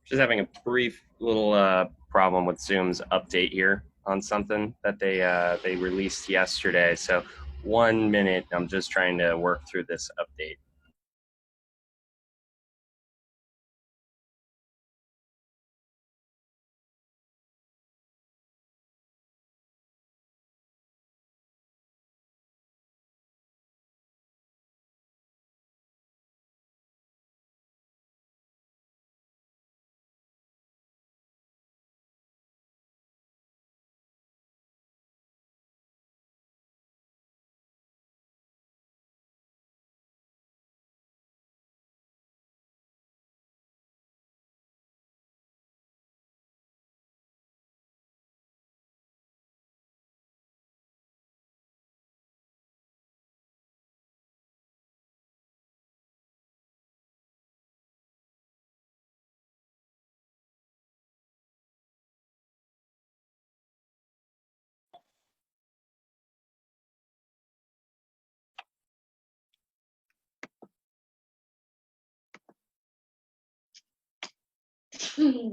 Just having a brief little problem with Zoom's update here on something that they released yesterday. So 1 minute, I'm just trying to work through this update. I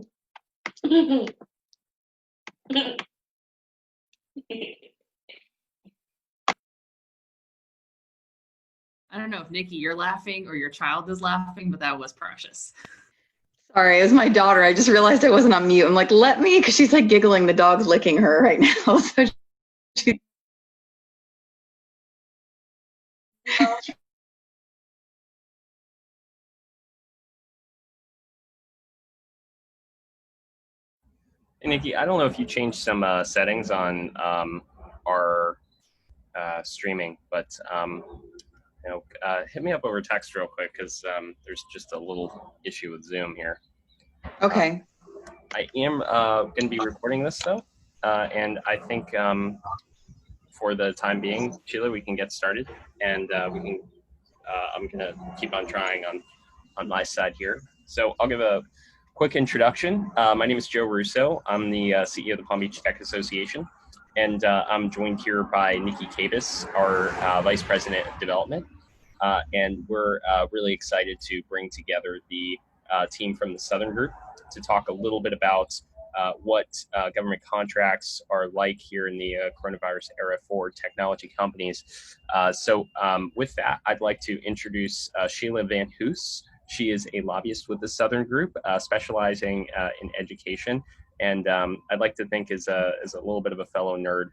don't know if Nikki, you're laughing or your child is laughing, but that was precious. Sorry, it was my daughter. I just realized I wasn't on mute. I'm like, let me, because she's like giggling. The dog's licking her right now. So she... Hey, Nikki, I don't know if you changed some settings on our streaming, but hit me up over text real quick because there's just a little issue with Zoom here. Okay. I am going to be recording this though, and I think for the time being, Sheila, we can get started, and we can. I'm going to keep on trying on my side here. So I'll give a quick introduction. My name is Joe Russo. I'm the CEO of the Palm Beach Tech Association, and I'm joined here by Nikki Cabas, our Vice President of Development. And we're really excited to bring together the team from the Southern Group to talk a little bit about what government contracts are like here in the coronavirus era for technology companies. So with that, I'd like to introduce Sheela Vanhoose. She is a lobbyist with the Southern Group, specializing in education, and I'd like to think is a little bit of a fellow nerd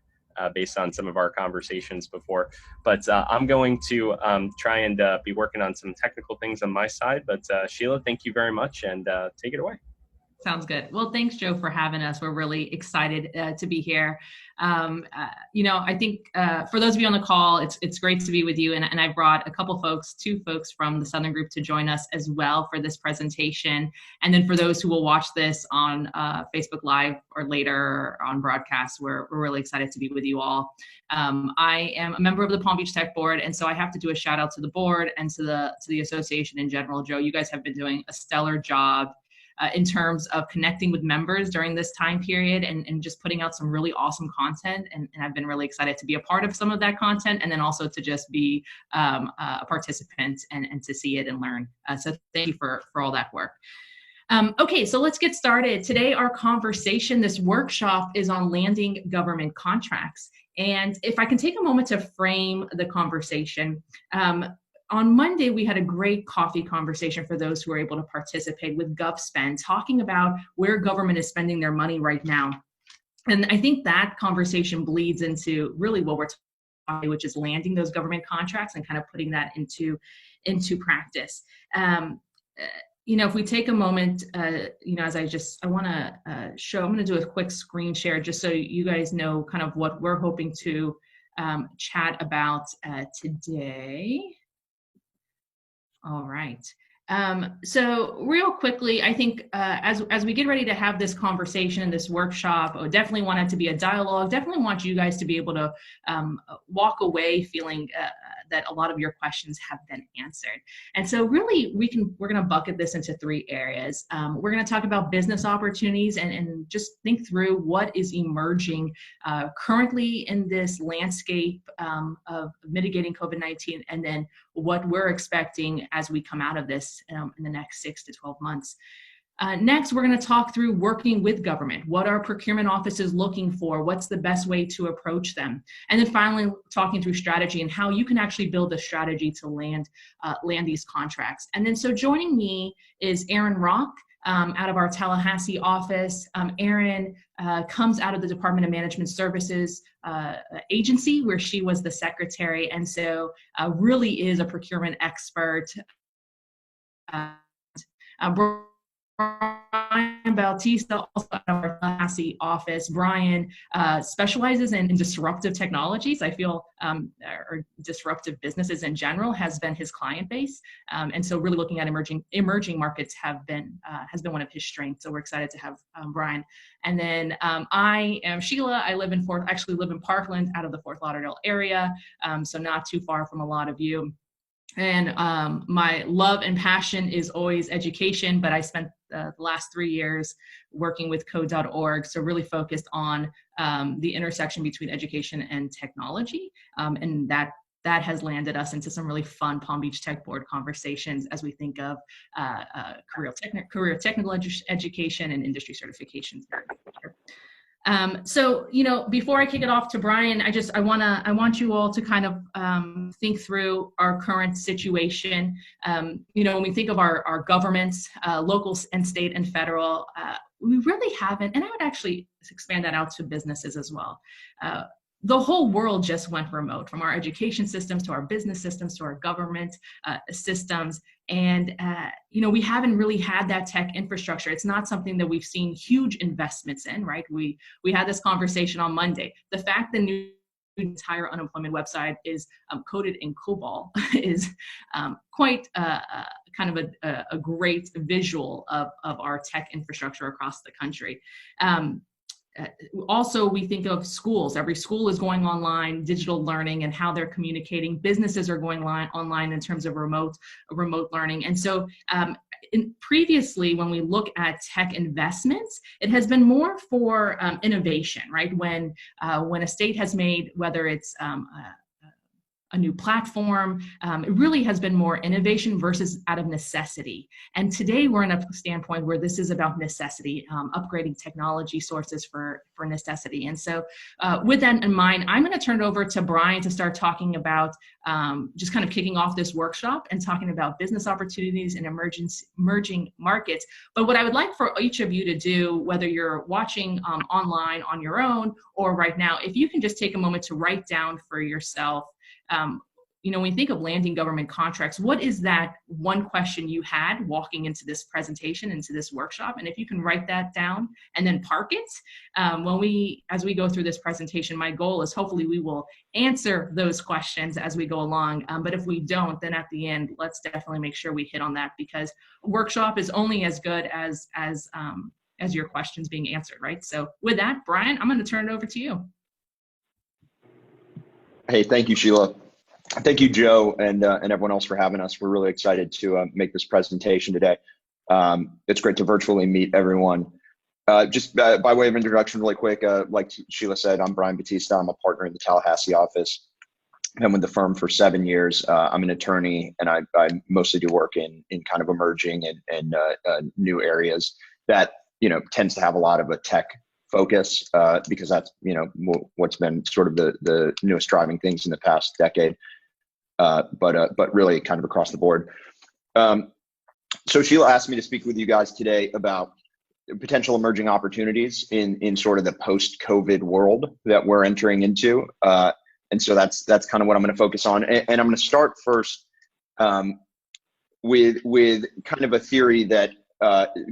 based on some of our conversations before. But I'm going to try and be working on some technical things on my side. But Sheela, thank you very much, and take it away. Sounds good. Well, thanks, Joe, for having us. We're really excited to be here. I think for those of you on the call, it's great to be with you. And I brought two folks from the Southern Group to join us as well for this presentation. And then for those who will watch this on Facebook Live or later on broadcast, we're really excited to be with you all. I am a member of the Palm Beach Tech Board, and so I have to do a shout out to the board and to the association in general. Joe, you guys have been doing a stellar job in terms of connecting with members during this time period and just putting out some really awesome content. And I've been really excited to be a part of some of that content, and then also to just be a participant and to see it and learn. So thank you for all that work. Okay, so let's get started. Today, our conversation, this workshop, is on landing government contracts. And if I can take a moment to frame the conversation, on Monday, we had a great coffee conversation for those who were able to participate with GovSpend, talking about where government is spending their money right now. And I think that conversation bleeds into really what we're talking about, which is landing those government contracts and kind of putting that into practice. If we take a moment, I want to show, I'm going to do a quick screen share just so you guys know kind of what we're hoping to chat about today. All right. So real quickly, I think as we get ready to have this conversation, this workshop, I definitely want it to be a dialogue, definitely want you guys to be able to walk away feeling that a lot of your questions have been answered. And so really we're going to bucket this into three areas. We're going to talk about business opportunities and just think through what is emerging currently in this landscape of mitigating COVID-19, and then what we're expecting as we come out of this in the next 6 to 12 months. Next, we're going to talk through working with government. What are procurement offices looking for? What's the best way to approach them? And then finally, talking through strategy and how you can actually build a strategy to land these contracts. And then so joining me is Erin Rock out of our Tallahassee office. Erin comes out of the Department of Management Services agency where she was the secretary, and so really is a procurement expert. Brian Bautista, also out of our Tallahassee office. Brian specializes in disruptive technologies. I feel, or disruptive businesses in general has been his client base. And so really looking at emerging markets has been one of his strengths. So we're excited to have Brian. And then I am Sheela. I live in Parkland out of the Fort Lauderdale area. So not too far from a lot of you. And my love and passion is always education, but I spent the last 3 years working with code.org, so really focused on the intersection between education and technology, and that has landed us into some really fun Palm Beach Tech Board conversations as we think of career technical education and industry certifications. So, before I kick it off to Brian, I want you all to kind of think through our current situation. When we think of our governments, local and state and federal, we really haven't, and I would actually expand that out to businesses as well. The whole world just went remote, from our education systems to our business systems to our government systems. And, we haven't really had that tech infrastructure. It's not something that we've seen huge investments in, right? We had this conversation on Monday. The fact the new entire unemployment website is coded in COBOL is quite kind of a great visual of our tech infrastructure across the country. Also, we think of schools. Every school is going online, digital learning and how they're communicating. Businesses are going online in terms of remote learning. And so previously, when we look at tech investments, it has been more for innovation, right? When a state has made, whether it's a new platform, it really has been more innovation versus out of necessity. And today we're in a standpoint where this is about necessity, upgrading technology sources for necessity. And so with that in mind, I'm going to turn it over to Brian to start talking about just kind of kicking off this workshop and talking about business opportunities in emerging markets. But what I would like for each of you to do, whether you're watching online on your own or right now, if you can just take a moment to write down for yourself, when you think of landing government contracts, what is that one question you had walking into this presentation, into this workshop? And if you can write that down and then park it, as we go through this presentation, my goal is hopefully we will answer those questions as we go along. But if we don't, then at the end, let's definitely make sure we hit on that, because a workshop is only as good as your questions being answered, right? So with that, Brian, I'm going to turn it over to you. Hey, thank you, Sheela. Thank you, Joe, and everyone else for having us. We're really excited to make this presentation today. It's great to virtually meet everyone. Just by way of introduction, really quick, like Sheela said, I'm Brian Bautista. I'm a partner in the Tallahassee office. I've been with the firm for 7 years. I'm an attorney, and I mostly do work in kind of emerging and new areas that tends to have a lot of a tech focus, because that's what's been sort of the newest driving things in the past decade, but really kind of across the board. So Sheela asked me to speak with you guys today about potential emerging opportunities in sort of the post-COVID world that we're entering into, and so that's kind of what I'm going to focus on, and I'm going to start first with kind of a theory that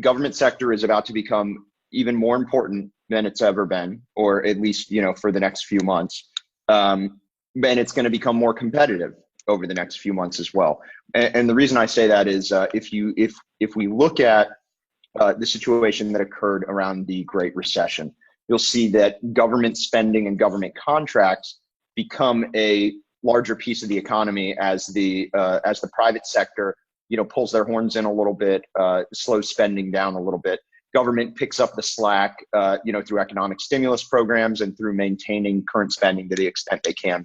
government sector is about to become even more important than it's ever been, or at least, for the next few months. And it's going to become more competitive over the next few months as well. And the reason I say that is if we look at the situation that occurred around the Great Recession, you'll see that government spending and government contracts become a larger piece of the economy as the private sector, pulls their horns in a little bit, slows spending down a little bit. Government picks up the slack, through economic stimulus programs and through maintaining current spending to the extent they can.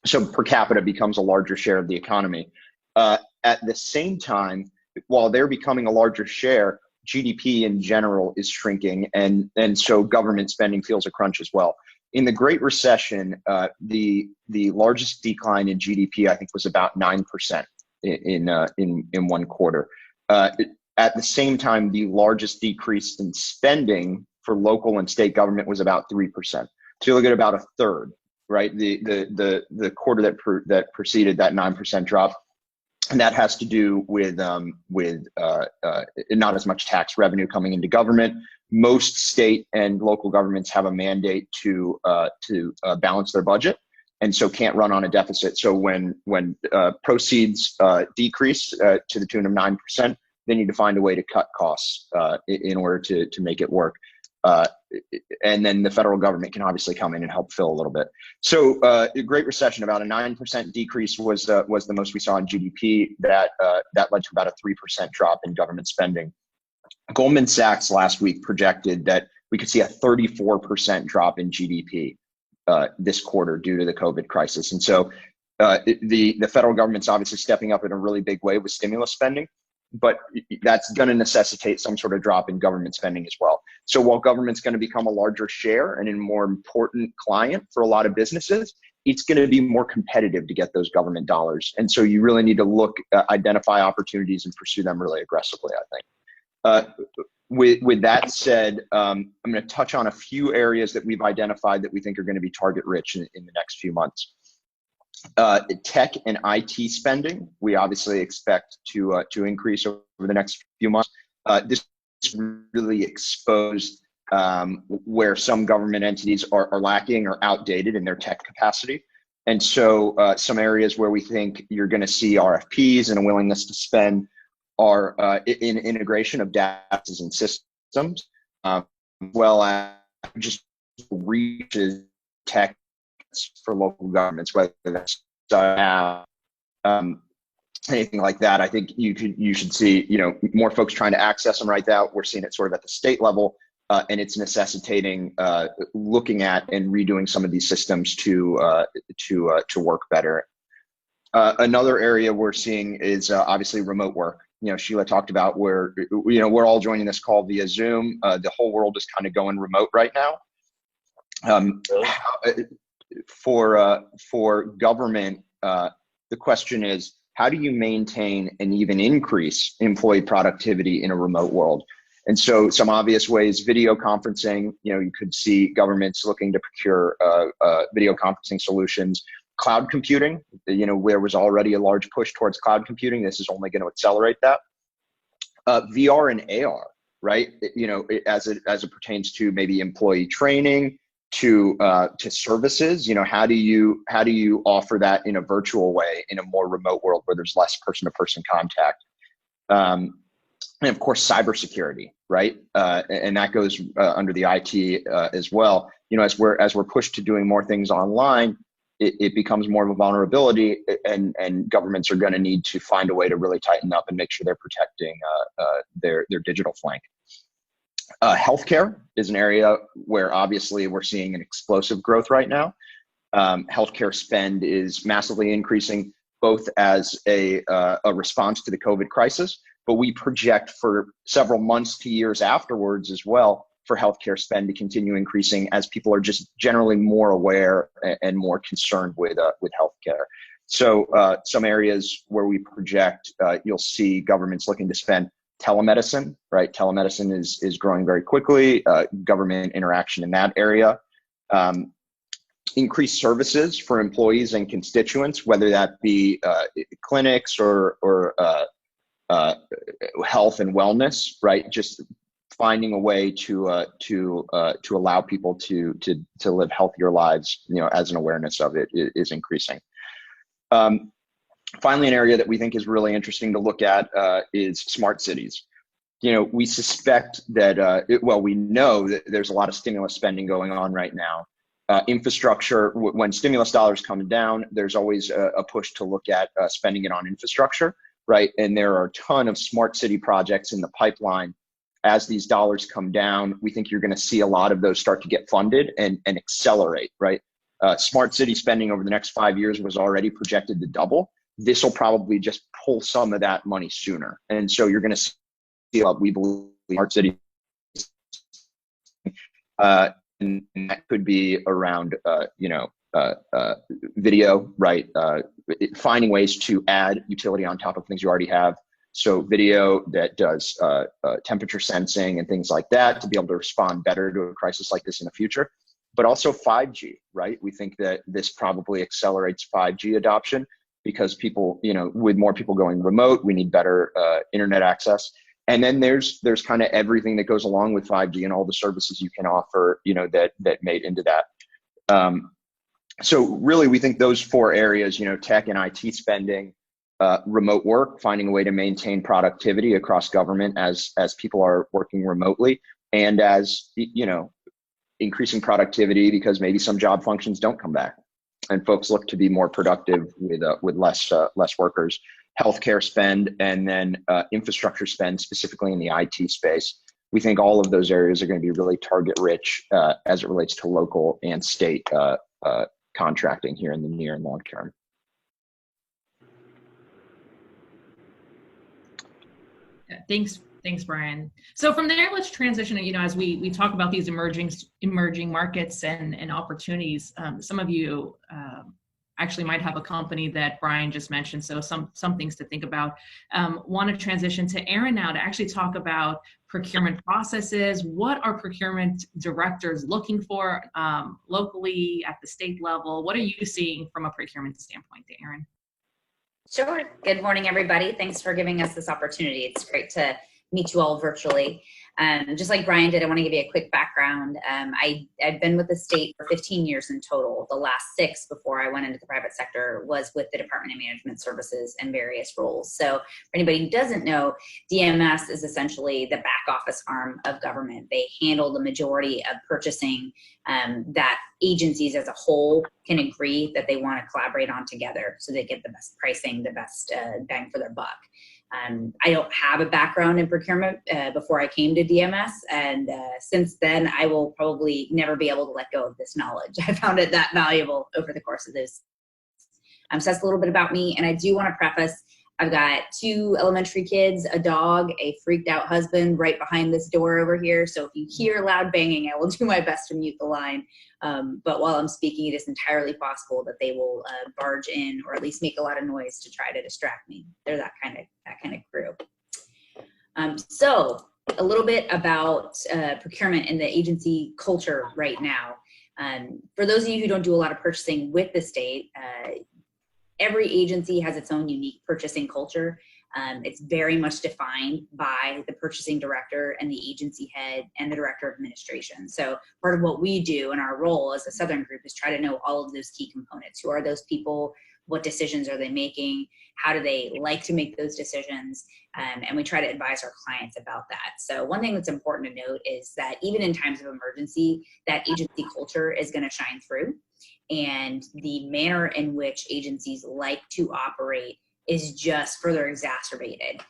So per capita becomes a larger share of the economy. At the same time, while they're becoming a larger share, GDP in general is shrinking, and so government spending feels a crunch as well. In the Great Recession, the largest decline in GDP, I think, was about 9% in one quarter. At the same time, the largest decrease in spending for local and state government was about 3%. So you look at about a third, right? The quarter that preceded that 9% drop, and that has to do with not as much tax revenue coming into government. Most state and local governments have a mandate to balance their budget, and so can't run on a deficit. So when proceeds decrease to the tune of 9%, they need to find a way to cut costs in order to make it work. And then the federal government can obviously come in and help fill a little bit. So the Great Recession, about a 9% decrease was the most we saw in GDP. That led to about a 3% drop in government spending. Goldman Sachs last week projected that we could see a 34% drop in GDP this quarter due to the COVID crisis. And so the federal government's obviously stepping up in a really big way with stimulus spending, but that's going to necessitate some sort of drop in government spending as well. So while government's going to become a larger share and a more important client for a lot of businesses, it's going to be more competitive to get those government dollars. And so you really need to identify opportunities and pursue them really aggressively, I think. With that said, I'm going to touch on a few areas that we've identified that we think are going to be target rich in the next few months. Tech and IT spending, we obviously expect to increase over the next few months. This really exposed where some government entities are lacking or outdated in their tech capacity. And so some areas where we think you're going to see RFPs and a willingness to spend are in integration of data and systems, well as just reaches tech for local governments, whether that's anything like that. I think you should see more folks trying to access them right now. We're seeing it sort of at the state level, and it's necessitating looking at and redoing some of these systems to work better. Another area we're seeing is obviously remote work. Sheela talked about where we're all joining this call via Zoom. The whole world is kind of going remote right now. For government, the question is, how do you maintain and even increase employee productivity in a remote world? And so some obvious ways: video conferencing. You could see governments looking to procure video conferencing solutions. Cloud computing, there was already a large push towards cloud computing. This is only going to accelerate that. VR and AR, right? As it pertains to maybe employee training, to services. How do you offer that in a virtual way in a more remote world where there's less person-to-person contact? And of course, cybersecurity, right? And that goes under the IT as well. As we're pushed to doing more things online, it becomes more of a vulnerability, and governments are going to need to find a way to really tighten up and make sure they're protecting their digital flank. Healthcare is an area where obviously we're seeing an explosive growth right now. Healthcare spend is massively increasing, both as a response to the COVID crisis, but we project for several months to years afterwards as well for healthcare spend to continue increasing as people are just generally more aware and more concerned with healthcare. So some areas where we project you'll see governments looking to spend: telemedicine, right? Telemedicine is growing very quickly. Government interaction in that area. Increased services for employees and constituents, whether that be clinics or health and wellness, right? Just finding a way to allow people to live healthier lives, as an awareness of it is increasing. Finally, an area that we think is really interesting to look at is smart cities. We suspect that, we know that there's a lot of stimulus spending going on right now. Infrastructure, when stimulus dollars come down, there's always a push to look at spending it on infrastructure, right? And there are a ton of smart city projects in the pipeline. As these dollars come down, we think you're going to see a lot of those start to get funded and accelerate, right? Smart city spending over the next 5 years was already projected to double. This will probably just pull some of that money sooner. And so you're going to see, we believe, smart cities. And that could be around, video, right? Finding ways to add utility on top of things you already have. So video that does temperature sensing and things like that to be able to respond better to a crisis like this in the future. But also 5G, right? We think that this probably accelerates 5G adoption because people, with more people going remote, we need better internet access. And then there's kind of everything that goes along with 5G and all the services you can offer, that made into that. So really, we think those 4 areas, tech and IT spending, remote work, finding a way to maintain productivity across government as people are working remotely, and as, increasing productivity because maybe some job functions don't come back and folks look to be more productive with less workers. Healthcare spend, and then infrastructure spend, specifically in the IT space. We think all of those areas are going to be really target rich as it relates to local and state contracting here in the near and long term. Thanks, Brian. So from there, let's transition, as we talk about these emerging markets and opportunities. Some of you actually might have a company that Brian just mentioned, so some things to think about. Want to transition to Aaron now to actually talk about procurement processes. What are procurement directors looking for locally at the state level? What are you seeing from a procurement standpoint, Aaron? Sure. Good morning, everybody. Thanks for giving us this opportunity. It's great to meet you all virtually. Just like Brian did, I want to give you a quick background. I've been with the state for 15 years in total. The last 6 before I went into the private sector was with the Department of Management Services and various roles. So for anybody who doesn't know, DMS is essentially the back office arm of government. They handle the majority of purchasing that agencies as a whole can agree that they want to collaborate on together so they get the best pricing, the best bang for their buck. I don't have a background in procurement before I came to DMS, and since then I will probably never be able to let go of this knowledge. I found it that valuable over the course of this. So that's a little bit about me, and I do want to preface, I've got 2 elementary kids, a dog, a freaked out husband right behind this door over here. So if you hear loud banging, I will do my best to mute the line. But while I'm speaking, it is entirely possible that they will barge in or at least make a lot of noise to try to distract me. They're that kind of crew. So a little bit about procurement and the agency culture right now. For those of you who don't do a lot of purchasing with the state, every agency has its own unique purchasing culture. It's very much defined by the purchasing director and the agency head and the director of administration. So part of what we do in our role as a Southern Group is try to know all of those key components. Who are those people? What decisions are they making? How do they like to make those decisions? And we try to advise our clients about that. So one thing that's important to note is that even in times of emergency, that agency culture is going to shine through. And the manner in which agencies like to operate is just further exacerbated.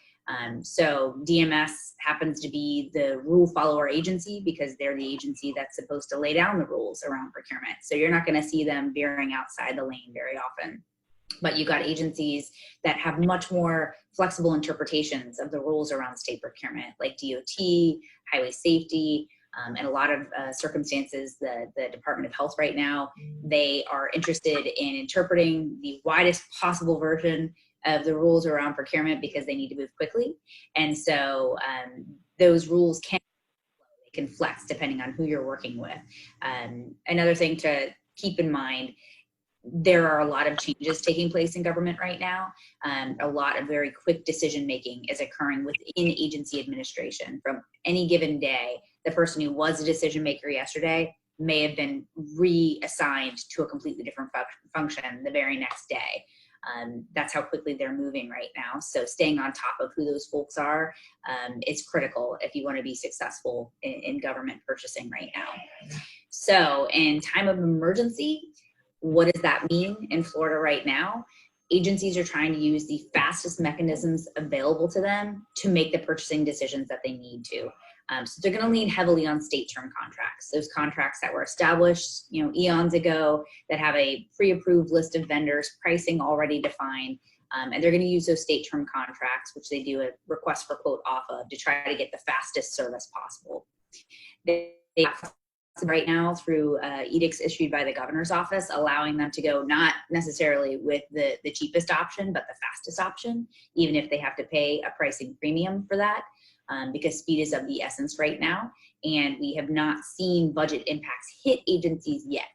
So DMS happens to be the rule follower agency because they're the agency that's supposed to lay down the rules around procurement. So you're not going to see them veering outside the lane very often. But you've got agencies that have much more flexible interpretations of the rules around state procurement, like DOT, highway safety, in a lot of circumstances, the Department of Health right now, they are interested in interpreting the widest possible version of the rules around procurement because they need to move quickly. And so those rules can flex depending on who you're working with. Another thing to keep in mind, there are a lot of changes taking place in government right now. A lot of very quick decision making is occurring within agency administration. From any given day, the person who was a decision maker yesterday may have been reassigned to a completely different function the very next day. That's how quickly they're moving right now. So staying on top of who those folks are is critical if you want to be successful in government purchasing right now. So in time of emergency, what does that mean in Florida right now? Agencies are trying to use the fastest mechanisms available to them to make the purchasing decisions that they need to. So they're going to lean heavily on state term contracts, those contracts that were established, eons ago, that have a pre-approved list of vendors, pricing already defined. And they're going to use those state term contracts, which they do a request for quote off of, to try to get the fastest service possible. They right now through edicts issued by the governor's office, allowing them to go not necessarily with the cheapest option, but the fastest option, even if they have to pay a pricing premium for that, because speed is of the essence right now. And we have not seen budget impacts hit agencies yet.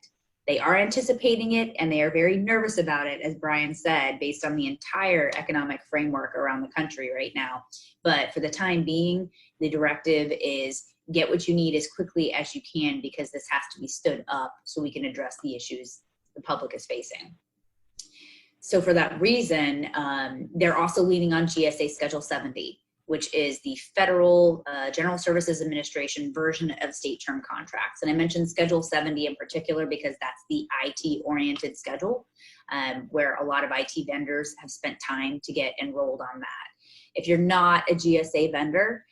They are anticipating it, and they are very nervous about it, as Brian said, based on the entire economic framework around the country right now. But for the time being, the directive is get what you need as quickly as you can, because this has to be stood up so we can address the issues the public is facing. So for that reason, they're also leaning on GSA Schedule 70, which is the federal General Services Administration version of state term contracts. And I mentioned Schedule 70 in particular because that's the IT-oriented schedule, where a lot of IT vendors have spent time to get enrolled on that. If you're not a GSA vendor,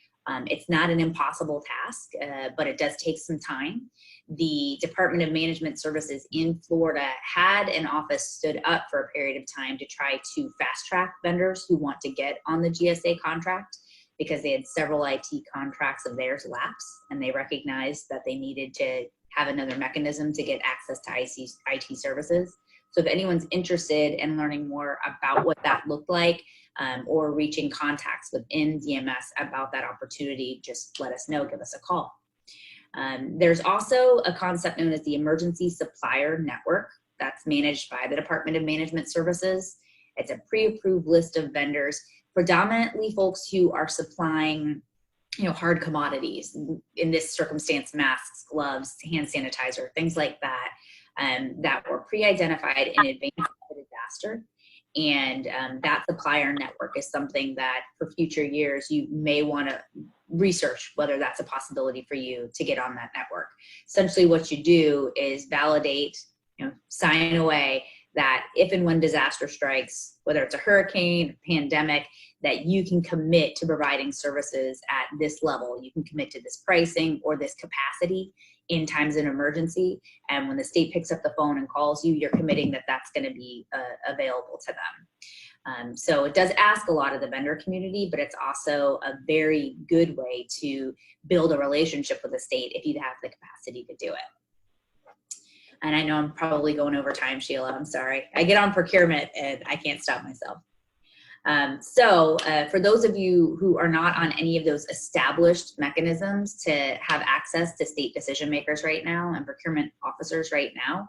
it's not an impossible task, but it does take some time. The Department of Management Services in Florida had an office stood up for a period of time to try to fast track vendors who want to get on the GSA contract, because they had several IT contracts of theirs lapse, and they recognized that they needed to have another mechanism to get access to IT services. So if anyone's interested in learning more about what that looked like, or reaching contacts within DMS about that opportunity, just let us know, give us a call. There's also a concept known as the Emergency Supplier Network that's managed by the Department of Management Services. It's a pre-approved list of vendors, predominantly folks who are supplying, hard commodities, in this circumstance, masks, gloves, hand sanitizer, things like that, that were pre-identified in advance of the disaster. And that supplier network is something that for future years you may want to research whether that's a possibility for you to get on that network. Essentially what you do is validate, sign away that if and when disaster strikes, whether it's a hurricane, pandemic, that you can commit to providing services at this level. You can commit to this pricing or this capacity in times of emergency. And when the state picks up the phone and calls you, you're committing that that's going to be available to them. So it does ask a lot of the vendor community, but it's also a very good way to build a relationship with the state if you have the capacity to do it. And I know I'm probably going over time, Sheila, I'm sorry. I get on procurement and I can't stop myself. For those of you who are not on any of those established mechanisms to have access to state decision makers right now and procurement officers right now,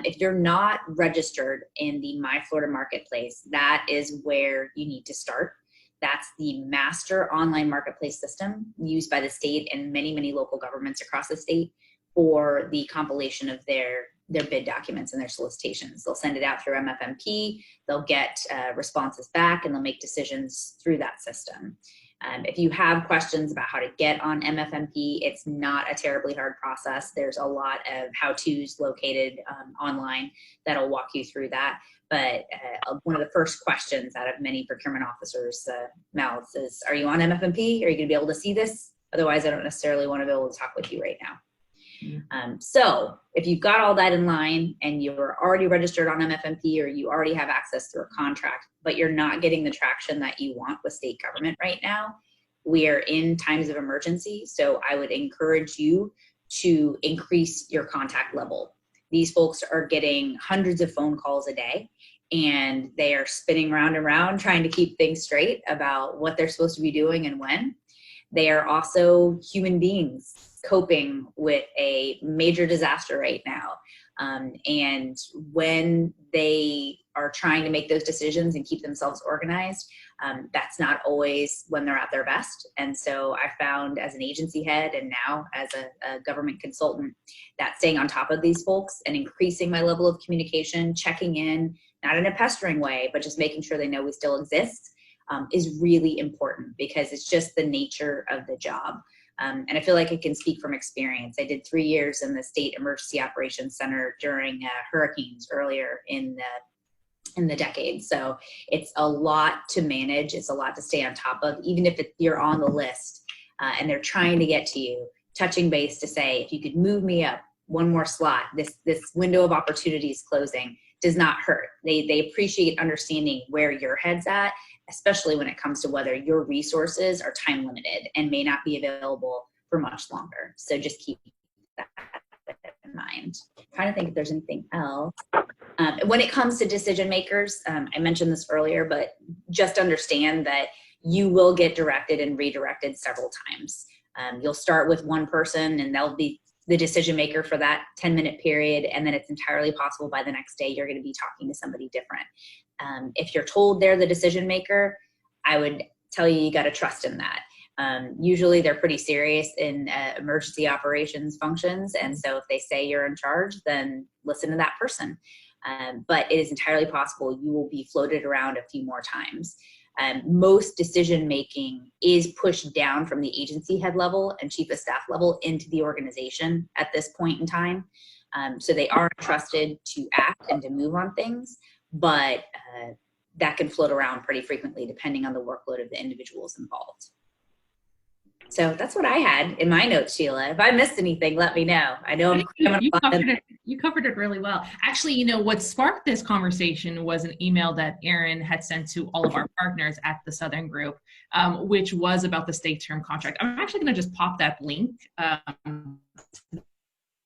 if you're not registered in the My Florida Marketplace, that is where you need to start. That's the master online marketplace system used by the state and many, many local governments across the state for the compilation of their bid documents and their solicitations. They'll send it out through MFMP, they'll get responses back, and they'll make decisions through that system. If you have questions about how to get on MFMP, it's not a terribly hard process. There's a lot of how-tos located online that'll walk you through that. But one of the first questions out of many procurement officers' mouths is, are you on MFMP? Are you gonna be able to see this? Otherwise, I don't necessarily wanna be able to talk with you right now. So if you've got all that in line and you're already registered on MFMP, or you already have access through a contract, but you're not getting the traction that you want with state government right now, we are in times of emergency. So I would encourage you to increase your contact level. These folks are getting hundreds of phone calls a day, and they are spinning round and round trying to keep things straight about what they're supposed to be doing and when. They are also human beings coping with a major disaster right now. And when they are trying to make those decisions and keep themselves organized, that's not always when they're at their best. And so I found, as an agency head and now as a government consultant, that staying on top of these folks and increasing my level of communication, checking in, not in a pestering way, but just making sure they know we still exist, is really important, because it's just the nature of the job. And I feel like I can speak from experience. I did 3 years in the State Emergency Operations Center during hurricanes earlier in the decade. So it's a lot to manage. It's a lot to stay on top of, even if you're on the list and they're trying to get to you, touching base to say, if you could move me up one more slot, this window of opportunity is closing. does not hurt. They appreciate understanding where your head's at, especially when it comes to whether your resources are time limited and may not be available for much longer. So just keep that in mind. I'm trying to think if there's anything else. When it comes to decision makers, I mentioned this earlier, but just understand that you will get directed and redirected several times. You'll start with one person and they'll be the decision maker for that 10-minute period. And then it's entirely possible by the next day, you're going to be talking to somebody different. If you're told they're the decision maker, I would tell you, you got to trust in that. Usually they're pretty serious in emergency operations functions. And so if they say you're in charge, then listen to that person. But it is entirely possible you will be floated around a few more times. Most decision making is pushed down from the agency head level and chief of staff level into the organization at this point in time. So they are trusted to act and to move on things, but that can float around pretty frequently depending on the workload of the individuals involved. So that's what I had in my notes, Sheela. If I missed anything, let me know. I know you covered it really well. Actually, you know, what sparked this conversation was an email that Aaron had sent to all of our partners at the Southern Group, which was about the state term contract. I'm actually going to just pop that link,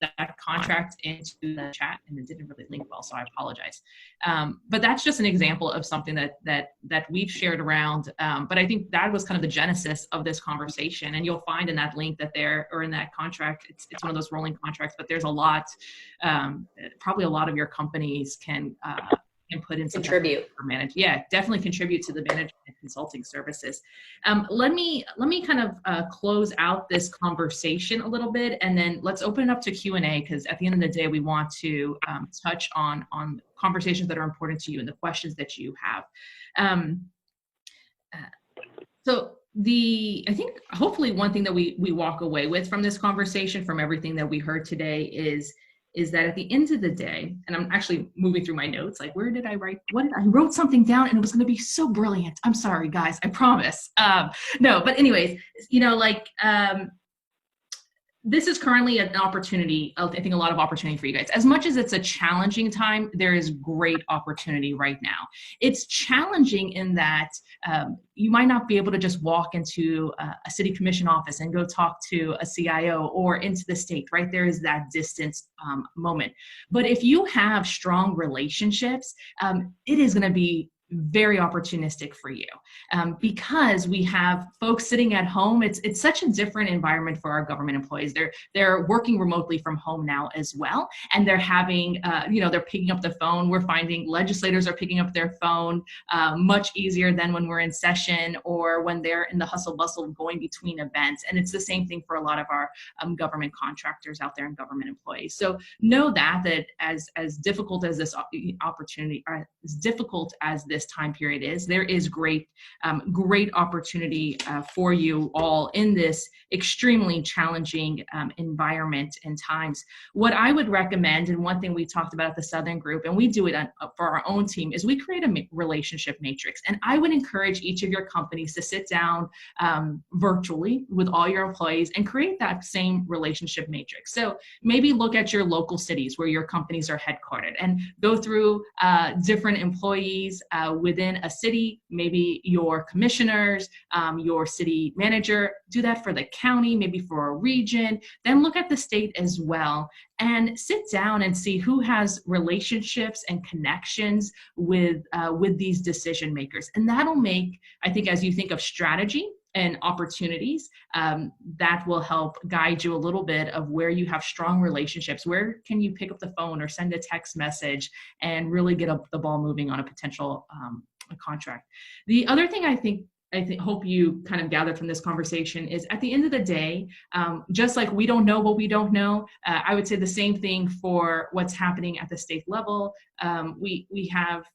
that contract into the chat, and it didn't really link well, so I apologize. But that's just an example of something that we've shared around. But I think that was kind of the genesis of this conversation, and you'll find in that link that there, or in that contract, it's one of those rolling contracts, but there's a lot, probably a lot of your companies can put in some contribute for manage. Yeah, definitely contribute to the management and consulting services. Let me kind of close out this conversation a little bit, and then let's open it up to Q&A, because at the end of the day, we want to touch on conversations that are important to you and the questions that you have. So I think hopefully one thing that we walk away with from this conversation, from everything that we heard today, is that at the end of the day, and I'm actually moving through my notes, like, where did I write? I wrote something down and it was going to be so brilliant. I'm sorry, guys, I promise. No, but anyways, you know, like, this is currently an opportunity, I think a lot of opportunity for you guys. As much as it's a challenging time, there is great opportunity right now. It's challenging in that you might not be able to just walk into a city commission office and go talk to a CIO or into the state, right? There is that distance moment. But if you have strong relationships, it is gonna be very opportunistic for you, because we have folks sitting at home. It's such a different environment for our government employees. They're working remotely from home now as well, and they're having they're picking up the phone. We're finding legislators are picking up their phone much easier than when we're in session or when they're in the hustle bustle of going between events. And it's the same thing for a lot of our government contractors out there and government employees. So know that as difficult as this opportunity, or as difficult as this time period is, there is great opportunity for you all in this extremely challenging environment and times. What I would recommend, and one thing we talked about at the Southern Group, and we do it for our own team, is we create a relationship matrix. And I would encourage each of your companies to sit down virtually with all your employees and create that same relationship matrix. So maybe look at your local cities where your companies are headquartered and go through different employees within a city, maybe your commissioners, your city manager. Do that for the county, maybe for a region. Then look at the state as well, and sit down and see who has relationships and connections with these decision makers. And that'll make, I think, as you think of strategy and opportunities, that will help guide you a little bit of where you have strong relationships. Where can you pick up the phone or send a text message and really get the ball moving on a potential a contract. The other thing I hope you kind of gathered from this conversation is, at the end of the day, just like we don't know what we don't know, I would say the same thing for what's happening at the state level. We have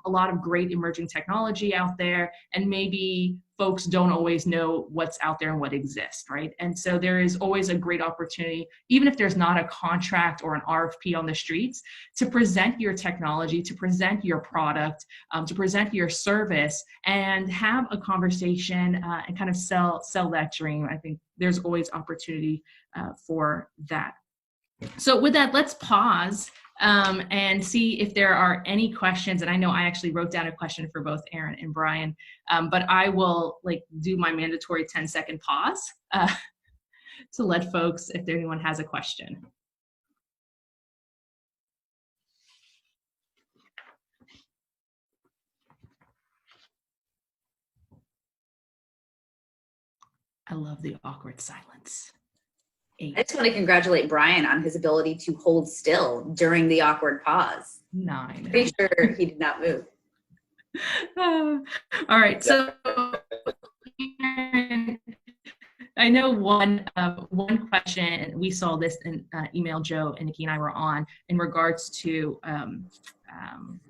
a lot of great emerging technology out there, and maybe folks don't always know what's out there and what exists, right? And so there is always a great opportunity, even if there's not a contract or an RFP on the streets, to present your technology, to present your product, to present your service, and have a conversation and kind of sell that dream. I think there's always opportunity for that. So with that, let's pause and see if there are any questions. And I know I actually wrote down a question for both Aaron and Brian, but I will do my mandatory 10-second pause to let folks, if anyone has a question. I love the awkward silence. 8. I just want to congratulate Brian on his ability to hold still during the awkward pause. 9. Pretty sure he did not move. All right, so I know one question, we saw this in email Joe and Nikki and I were on in regards to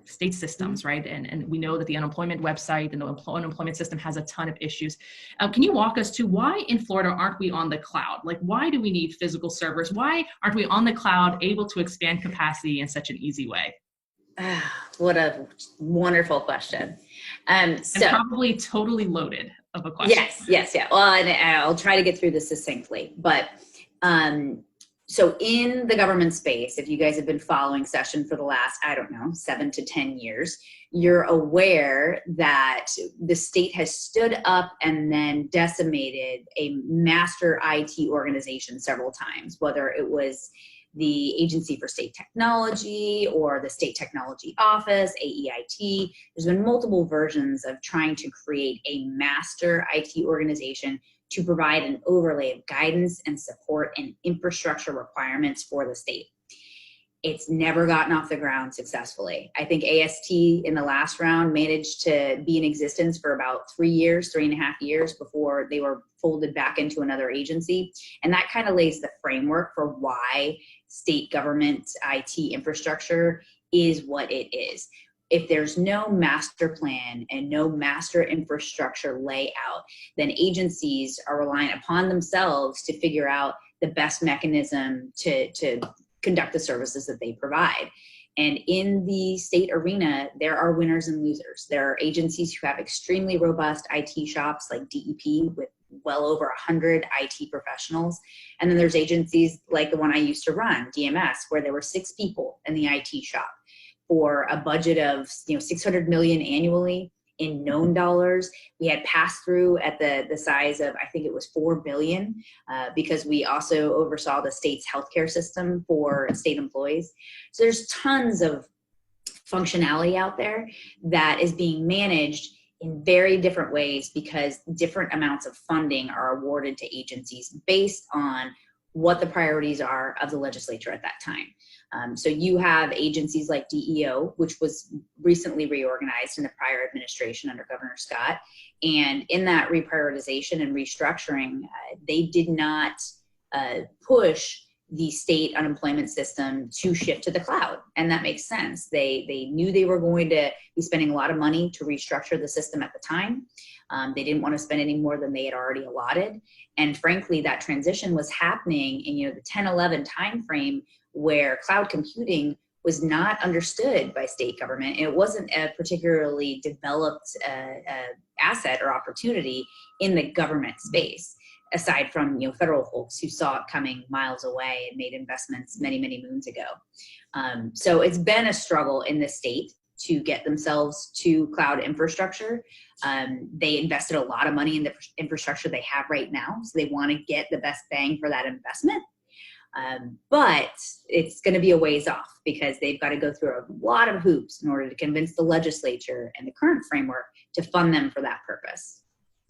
state systems, right? And we know that the unemployment website and the unemployment system has a ton of issues. Can you walk us to why in Florida aren't we on the cloud? Why do we need physical servers? Why aren't we on the cloud able to expand capacity in such an easy way? What a wonderful question. And probably totally loaded of a question. Yes. Well, and I'll try to get through this succinctly, but so in the government space, if you guys have been following session for the last, 7 to 10 years, you're aware that the state has stood up and then decimated a master IT organization several times, whether it was the Agency for State Technology or the State Technology Office, AEIT. There's been multiple versions of trying to create a master IT organization to provide an overlay of guidance and support and infrastructure requirements for the state. It's never gotten off the ground successfully. I think AST in the last round managed to be in existence for about 3.5 years before they were folded back into another agency. And that kind of lays the framework for why state government IT infrastructure is what it is. If there's no master plan and no master infrastructure layout, then agencies are relying upon themselves to figure out the best mechanism to conduct the services that they provide. And in the state arena, there are winners and losers. There are agencies who have extremely robust IT shops like DEP with well over 100 IT professionals. And then there's agencies like the one I used to run, DMS, where there were 6 people in the IT shop for a budget of $600 million annually in known dollars. We had pass through at the size of, I think it was $4 billion, because we also oversaw the state's healthcare system for state employees. So there's tons of functionality out there that is being managed in very different ways because different amounts of funding are awarded to agencies based on what the priorities are of the legislature at that time. So you have agencies like DEO, which was recently reorganized in the prior administration under Governor Scott. And in that reprioritization and restructuring, they did not push the state unemployment system to shift to the cloud. And that makes sense. They knew they were going to be spending a lot of money to restructure the system at the time. They didn't want to spend any more than they had already allotted. And frankly, that transition was happening in the 10-11 timeframe where cloud computing was not understood by state government. It wasn't a particularly developed asset or opportunity in the government space, aside from federal folks who saw it coming miles away and made investments many, many moons ago. So it's been a struggle in the state to get themselves to cloud infrastructure. They invested a lot of money in the infrastructure they have right now, so they want to get the best bang for that investment. But it's going to be a ways off because they've got to go through a lot of hoops in order to convince the legislature and the current framework to fund them for that purpose.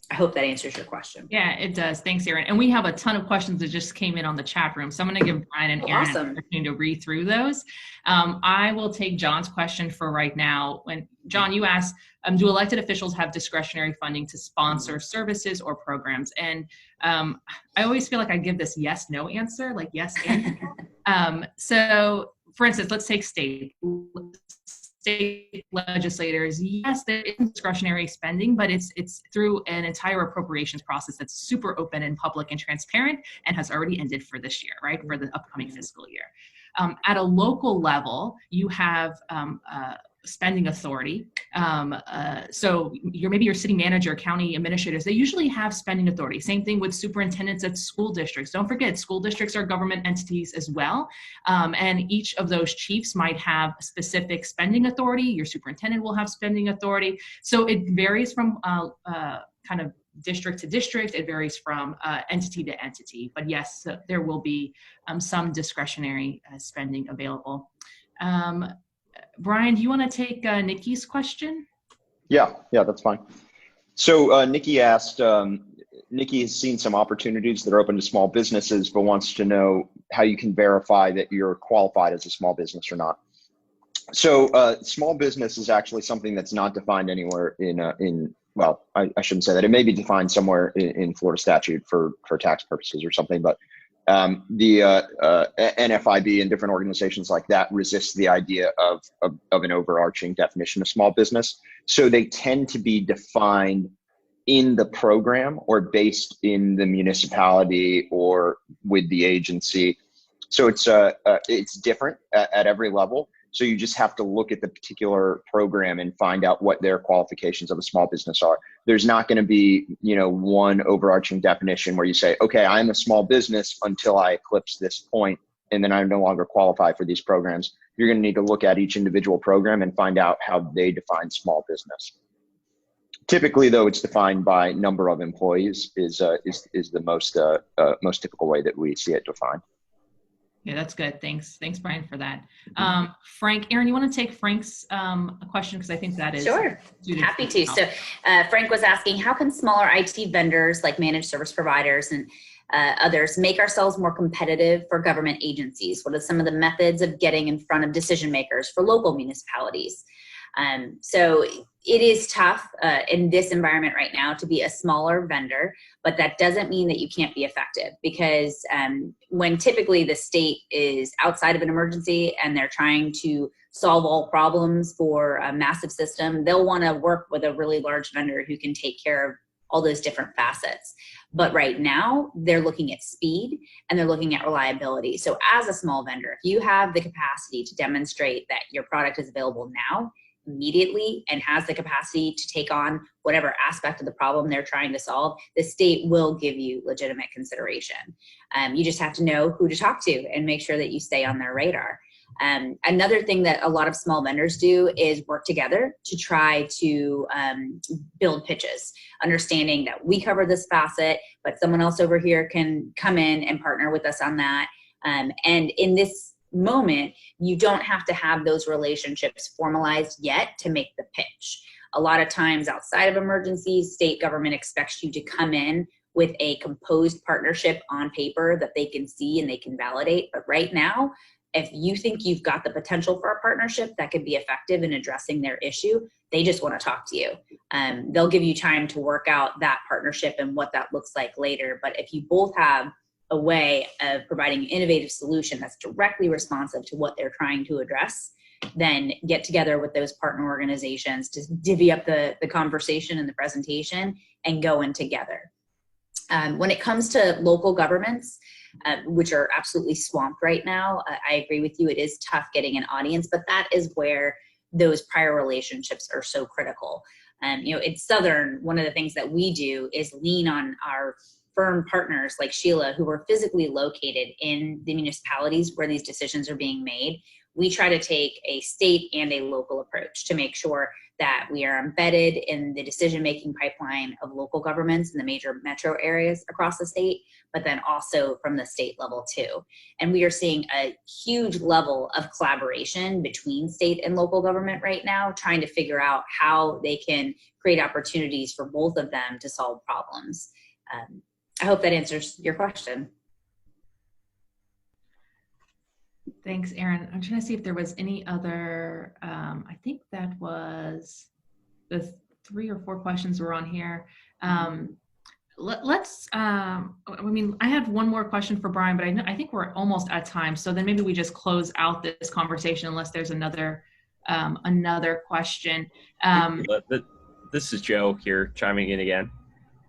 I hope that answers your question. Yeah, it does. Thanks, Erin. And we have a ton of questions that just came in on the chat room. So I'm going to give Brian and Erin an opportunity to read through those. I will take John's question for right now. When John, you asked, do elected officials have discretionary funding to sponsor services or programs? And I always feel like I give this yes, no answer, like yes, and. So for instance, let's take state legislators. Yes, there is discretionary spending, but it's through an entire appropriations process that's super open and public and transparent and has already ended for this year, right, for the upcoming fiscal year. At a local level, you have spending authority. So maybe your city manager, county administrators, they usually have spending authority. Same thing with superintendents at school districts. Don't forget, school districts are government entities as well. And each of those chiefs might have specific spending authority. Your superintendent will have spending authority. So it varies from kind of district to district. It varies from entity to entity. But yes, there will be some discretionary spending available. Brian, do you want to take Nikki's question? Yeah, that's fine. So Nikki asked, Nikki has seen some opportunities that are open to small businesses, but wants to know how you can verify that you're qualified as a small business or not. So small business is actually something that's not defined anywhere well, I shouldn't say that. It may be defined somewhere in Florida statute for tax purposes or something, but the NFIB and different organizations like that resist the idea of an overarching definition of small business. So they tend to be defined in the program or based in the municipality or with the agency. So it's different at every level. So you just have to look at the particular program and find out what their qualifications of a small business are. There's not going to be, one overarching definition where you say, okay, I'm a small business until I eclipse this point, and then I no longer qualify for these programs. You're going to need to look at each individual program and find out how they define small business. Typically, though, it's defined by number of employees is the most typical way that we see it defined. Yeah, that's good. Thanks, Brian, for that. Frank, Aaron, you want to take Frank's question, because I think that is sure. Happy to. So Frank was asking, how can smaller IT vendors like managed service providers and others make ourselves more competitive for government agencies? What are some of the methods of getting in front of decision makers for local municipalities? So it is tough in this environment right now to be a smaller vendor, but that doesn't mean that you can't be effective, because when typically the state is outside of an emergency and they're trying to solve all problems for a massive system, they'll want to work with a really large vendor who can take care of all those different facets. But right now they're looking at speed and they're looking at reliability. So as a small vendor, if you have the capacity to demonstrate that your product is available now, immediately, and has the capacity to take on whatever aspect of the problem they're trying to solve, the state will give you legitimate consideration. You just have to know who to talk to and make sure that you stay on their radar. Another thing that a lot of small vendors do is work together to try to build pitches, understanding that we cover this facet, but someone else over here can come in and partner with us on that. And in this moment, you don't have to have those relationships formalized yet to make the pitch. A lot of times outside of emergencies, state government expects you to come in with a composed partnership on paper that they can see and they can validate. But right now, if you think you've got the potential for a partnership that could be effective in addressing their issue, they just want to talk to you. They'll give you time to work out that partnership and what that looks like later. But if you both have a way of providing an innovative solution that's directly responsive to what they're trying to address, then get together with those partner organizations to divvy up the conversation and the presentation and go in together. When it comes to local governments, which are absolutely swamped right now, I agree with you, it is tough getting an audience, but that is where those prior relationships are so critical. At Southern, one of the things that we do is lean on our firm partners like Sheela, who are physically located in the municipalities where these decisions are being made. We try to take a state and a local approach to make sure that we are embedded in the decision-making pipeline of local governments in the major metro areas across the state, but then also from the state level too. And we are seeing a huge level of collaboration between state and local government right now, trying to figure out how they can create opportunities for both of them to solve problems. I hope that answers your question. Thanks, Aaron. I'm trying to see if there was any other, I think that was the 3 or 4 questions were on here. I had one more question for Brian, but I think we're almost at time. So then maybe we just close out this conversation unless there's another question. This is Joe here chiming in again.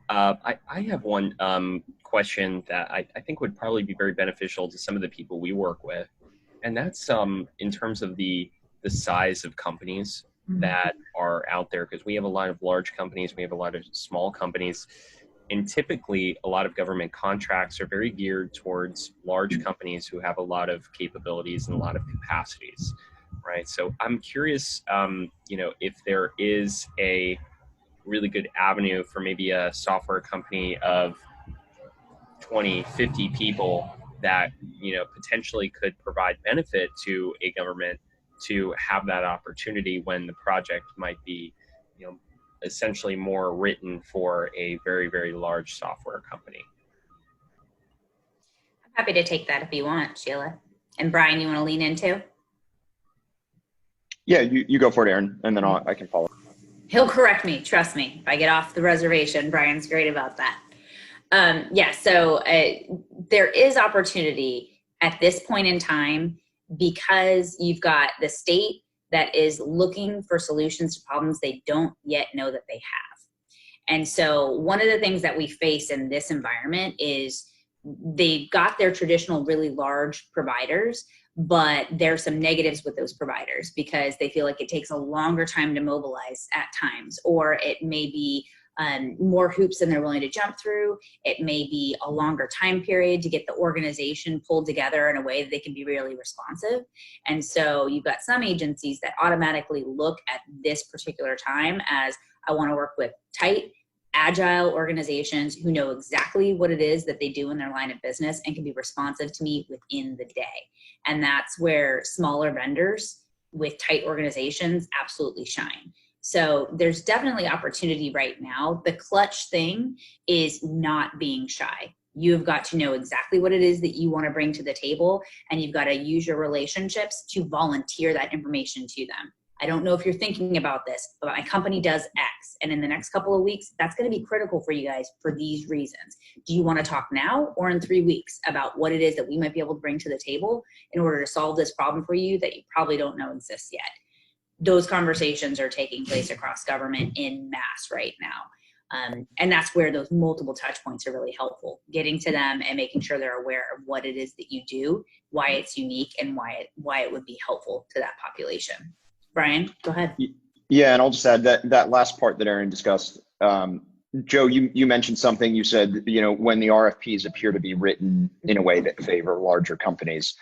I have one question that I think would probably be very beneficial to some of the people we work with. And that's in terms of the size of companies that are out there, because we have a lot of large companies, we have a lot of small companies, and typically a lot of government contracts are very geared towards large companies who have a lot of capabilities and a lot of capacities, right? So I'm curious, if there is a really good avenue for maybe a software company of 20, 50 people that, potentially could provide benefit to a government to have that opportunity when the project might be, essentially more written for a very, very large software company. I'm happy to take that if you want, Sheela. And Brian, you want to lean in too? Yeah, you go for it, Aaron, and then I can follow. He'll correct me, trust me. If I get off the reservation, Brian's great about that. So there is opportunity at this point in time, because you've got the state that is looking for solutions to problems they don't yet know that they have. And so one of the things that we face in this environment is they've got their traditional really large providers, but there's some negatives with those providers because they feel like it takes a longer time to mobilize at times, or it may be more hoops than they're willing to jump through. It may be a longer time period to get the organization pulled together in a way that they can be really responsive. And so you've got some agencies that automatically look at this particular time as, I want to work with tight, agile organizations who know exactly what it is that they do in their line of business and can be responsive to me within the day. And that's where smaller vendors with tight organizations absolutely shine. So there's definitely opportunity right now. The clutch thing is not being shy. You've got to know exactly what it is that you want to bring to the table, and you've got to use your relationships to volunteer that information to them. I don't know if you're thinking about this, but my company does X, and in the next couple of weeks, that's going to be critical for you guys for these reasons. Do you want to talk now or in 3 weeks about what it is that we might be able to bring to the table in order to solve this problem for you that you probably don't know exists yet? Those conversations are taking place across government in mass right now. And that's where those multiple touch points are really helpful, getting to them and making sure they're aware of what it is that you do, why it's unique, and why it would be helpful to that population. Brian, go ahead. Yeah, and I'll just add that last part that Aaron discussed. Joe, you mentioned something. You said, when the RFPs appear to be written in a way that favor larger companies.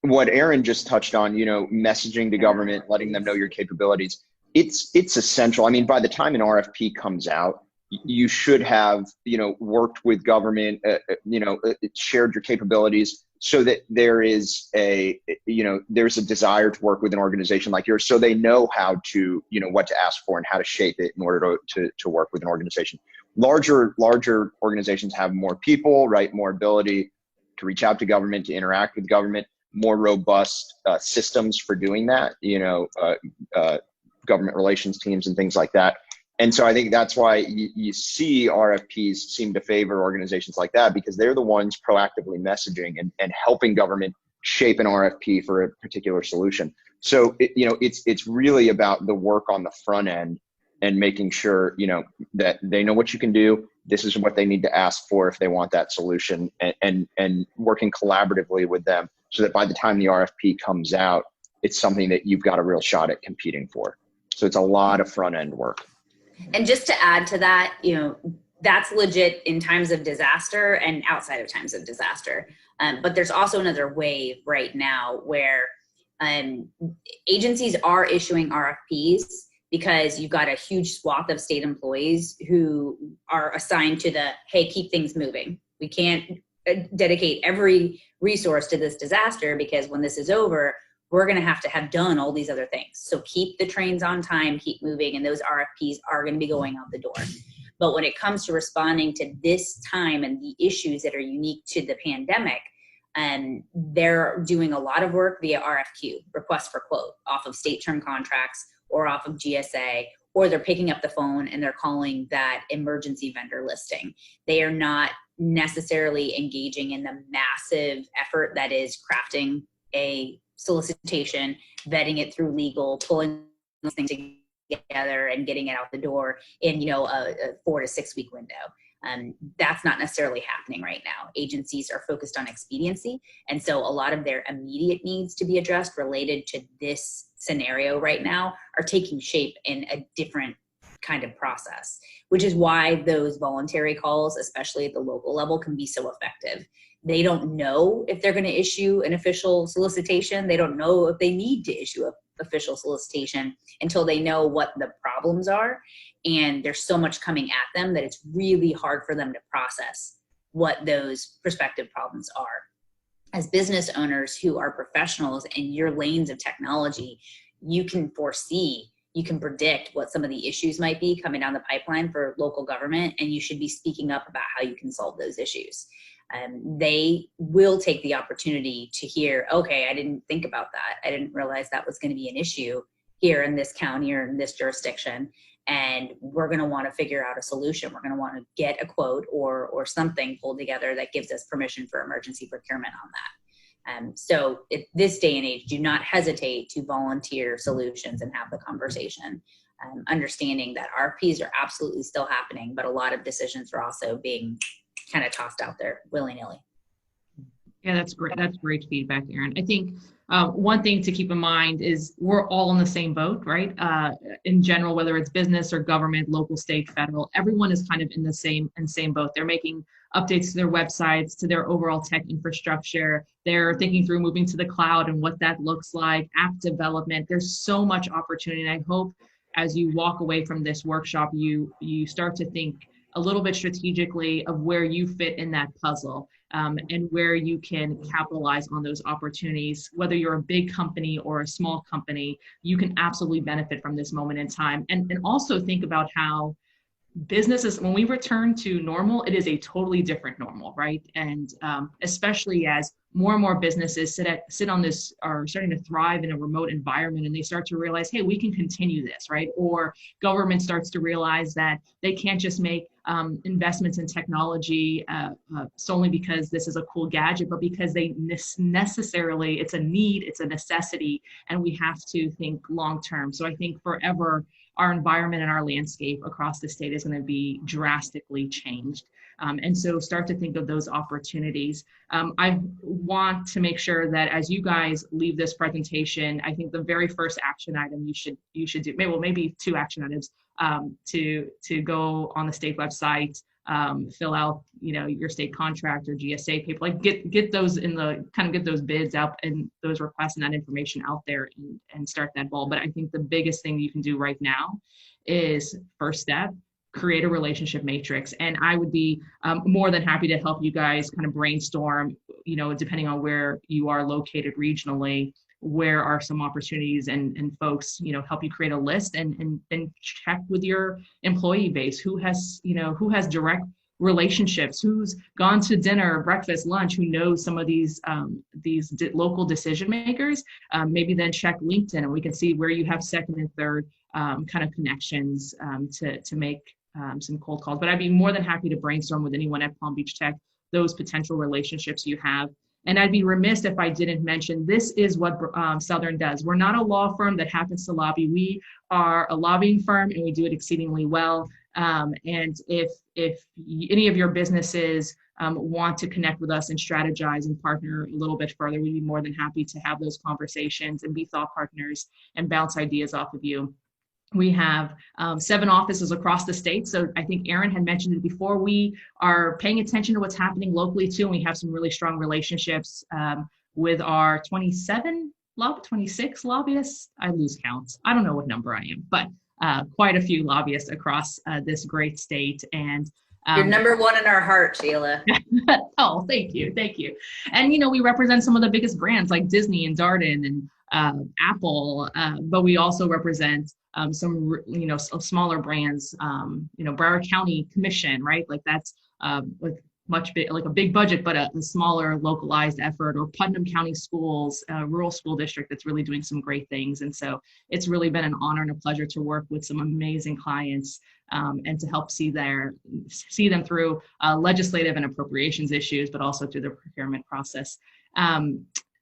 What Aaron just touched on, messaging to government, letting them know your capabilities, it's essential. I mean, by the time an RFP comes out, you should have, worked with government, shared your capabilities so that there is there's a desire to work with an organization like yours, so they know how to, what to ask for and how to shape it in order to work with an organization. Larger organizations have more people, right? More ability to reach out to government, to interact with government, more robust systems for doing that, government relations teams and things like that. And so I think that's why you see RFPs seem to favor organizations like that, because they're the ones proactively messaging and helping government shape an RFP for a particular solution. So, it's really about the work on the front end and making sure, that they know what you can do. This is what they need to ask for if they want that solution, and working collaboratively with them so that by the time the RFP comes out, it's something that you've got a real shot at competing for. So it's a lot of front end work. And just to add to that, that's legit in times of disaster and outside of times of disaster. But there's also another wave right now where agencies are issuing RFPs because you've got a huge swath of state employees who are assigned to hey, keep things moving. We can't dedicate every resource to this disaster because when this is over, we're going to have done all these other things. So keep the trains on time, keep moving, and those RFPs are going to be going out the door. But when it comes to responding to this time and the issues that are unique to the pandemic, they're doing a lot of work via RFQ, request for quote, off of state term contracts or off of GSA, or they're picking up the phone and they're calling that emergency vendor listing. They are not necessarily engaging in the massive effort that is crafting a solicitation, vetting it through legal, pulling those things together and getting it out the door in a 4 to 6 week window. That's not necessarily happening right now. Agencies are focused on expediency. And so a lot of their immediate needs to be addressed related to this scenario right now are taking shape in a different kind of process, which is why those voluntary calls, especially at the local level, can be so effective. They don't know if they're going to issue an official solicitation. They don't know if they need to issue an official solicitation until they know what the problems are. And there's so much coming at them that it's really hard for them to process what those prospective problems are. As business owners who are professionals in your lanes of technology, you can foresee, you can predict what some of the issues might be coming down the pipeline for local government, and you should be speaking up about how you can solve those issues. They will take the opportunity to hear, okay, I didn't think about that. I didn't realize that was going to be an issue here in this county or in this jurisdiction. And we're going to want to figure out a solution. We're going to want to get a quote or something pulled together that gives us permission for emergency procurement on that. So at this day and age, do not hesitate to volunteer solutions and have the conversation. Understanding that RFPs are absolutely still happening, but a lot of decisions are also being kind of tossed out there willy-nilly. Yeah, that's great. That's great feedback, Erin. I think one thing to keep in mind is we're all in the same boat, right? In general, whether it's business or government, local, state, federal, everyone is kind of in the same boat. They're making updates to their websites, to their overall tech infrastructure. They're thinking through moving to the cloud and what that looks like, app development. There's so much opportunity. And I hope as you walk away from this workshop, you start to think a little bit strategically of where you fit in that puzzle, and where you can capitalize on those opportunities. Whether you're a big company or a small company, you can absolutely benefit from this moment in time. And also think about how businesses, when we return to normal, it is a totally different normal, right? And especially as more and more businesses sit on this, are starting to thrive in a remote environment, and they start to realize, hey, we can continue this, right? Or government starts to realize that they can't just make investments in technology solely because this is a cool gadget, but because they necessarily, it's a need, it's a necessity, and we have to think long-term. So I think forever, our environment and our landscape across the state is going to be drastically changed. And so start to think of those opportunities. I want to make sure that as you guys leave this presentation, I think the very first action item you should do, maybe two action items, to go on the state website, fill out, your state contract or GSA paper, like get those get those bids out and those requests and that information out there and start that ball. But I think the biggest thing you can do right now is, first step, create a relationship matrix. And I would be more than happy to help you guys kind of brainstorm, depending on where you are located regionally, where are some opportunities, and folks, help you create a list and check with your employee base, who has direct relationships, who's gone to dinner, breakfast, lunch, who knows some of these local decision makers. Maybe then check LinkedIn, and we can see where you have second and third kind of connections to make some cold calls. But I'd be more than happy to brainstorm with anyone at Palm Beach Tech those potential relationships you have. And I'd be remiss if I didn't mention, this is what Southern does. We're not a law firm that happens to lobby. We are a lobbying firm, and we do it exceedingly well. And if any of your businesses want to connect with us and strategize and partner a little bit further, we'd be more than happy to have those conversations and be thought partners and bounce ideas off of you. We have 7 offices across the state. So I think Erin had mentioned it before. We are paying attention to what's happening locally too. And we have some really strong relationships with our 26 lobbyists. I lose count. I don't know what number I am, but quite a few lobbyists across this great state. And you're number one in our heart, Sheela. Oh, thank you. Thank you. And, we represent some of the biggest brands like Disney and Darden and Apple, but we also represent some, smaller brands, Broward County Commission, right? Like that's like a big budget, but a smaller localized effort, or Putnam County Schools, rural school district that's really doing some great things. And so it's really been an honor and a pleasure to work with some amazing clients and to help see them through legislative and appropriations issues, but also through the procurement process.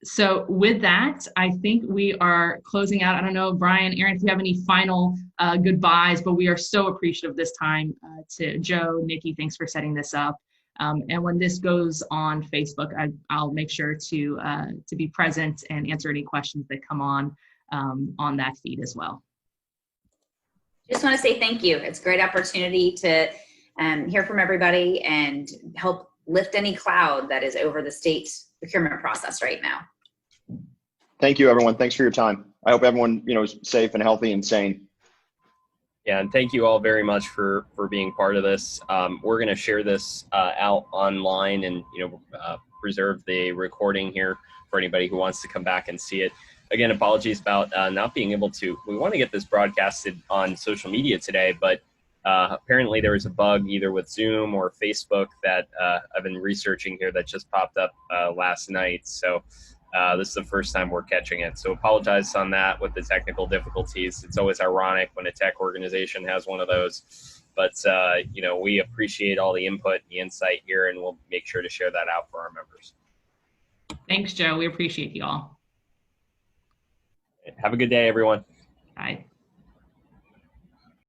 So with that, I think we are closing out. I don't know, Brian, Aaron, if you have any final goodbyes, but we are so appreciative this time to Joe, Nikki, thanks for setting this up. And when this goes on Facebook, I'll make sure to be present and answer any questions that come on that feed as well. Just want to say thank you. It's a great opportunity to hear from everybody and help lift any cloud that is over the state procurement process right now. Thank you, everyone. Thanks for your time. I hope everyone, is safe and healthy and sane. Yeah, and thank you all very much for being part of this. We're going to share this out online and preserve the recording here for anybody who wants to come back and see it. Again, apologies about not being able to. We want to get this broadcasted on social media today, but apparently there was a bug either with Zoom or Facebook that I've been researching here that just popped up last night. So this is the first time we're catching it. So apologize on that with the technical difficulties. It's always ironic when a tech organization has one of those. But, we appreciate all the input and the insight here, and we'll make sure to share that out for our members. Thanks, Joe. We appreciate you all. Have a good day, everyone. Bye.